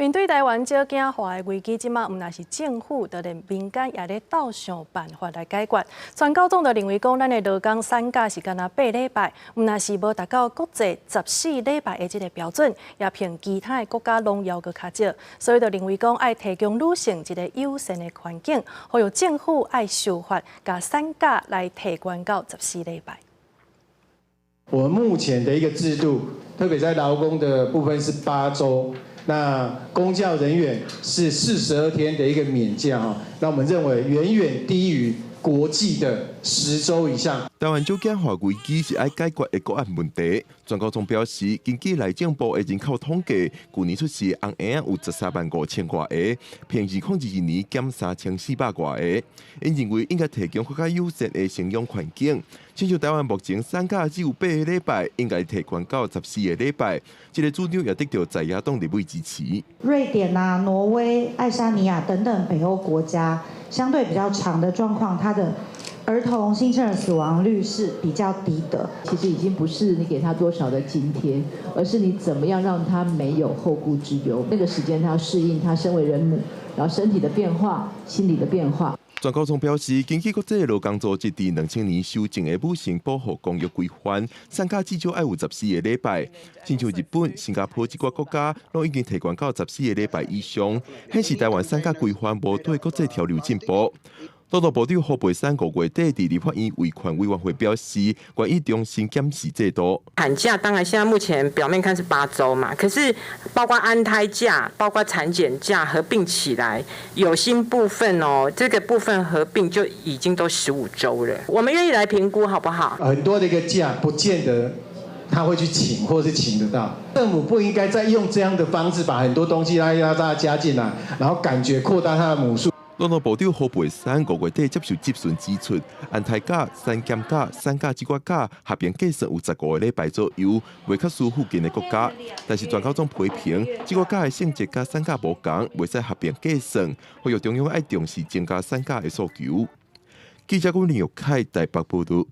面对台湾少子化的危机，即马毋但是政府，就连民间也咧斗想办法来解决。全高总就认为讲，咱的劳工产假是干那8礼拜，毋但是无达到国际14礼拜的即个标准，也偏其他的国家拢要搁较少，所以就认为讲，爱提供女性一个友善的环境，还有政府爱修法，甲产假来提悬到14礼拜。我们目前的一个制度，特别在劳工的部分是8周。 那公教人员是42天的一个免假哈，那我们认为远远低于国际的10周以上。台湾少子化危机是爱解决的国安问题。全高总表示，根据内政部的人口统计，去年出世的红婴有13万5千多个，平2022年减3400多个。因认为应该提供更加友善的生养环境。亲像台湾目前产假只有8个礼拜，应该提悬到14个礼拜。这个主张也得到在野党立委支持。瑞典啊、挪威、爱沙尼亚等等北欧国家，相对比较长的状况，它的儿童新生儿死亡率是比较低的。其实已经不是你给他多少的津贴，而是你怎么样让他没有后顾之忧。那个时间他要适应他身为人母，然后身体的变化、心理的变化。 全高总表示，根据国际劳工组织伫2000年修正的母性保护公约规范，产假至少要有14个礼拜。亲像日本、新加坡这寡国家，拢已经提悬到14个礼拜以上，显示台湾产假规范无对国际潮流进步。劳动部长侯培山5月底伫立法院维权委员会表示，愿意重新检视制度。产假当然现在目前表面看是8周嘛，可是包括安胎假、包括产检假合并起来，有薪部分哦，这个部分合并就已经都15周了。我们愿意来评估好不好？很多的一个假不见得他会去请，或是请得到。政府不应该再用这样的方式把很多东西拉加进来，然后感觉扩大它的母数。 劳动部长侯培山5月底接受质询指出，安胎假、产检假、产假这寡假合并计算有15个礼拜左右，未较输附近的国家。但是全高总批评，这寡假的性质甲产假无同，袂使合并计算，呼吁中央爱重视增加产假的诉求。记者林玉凯台北报道。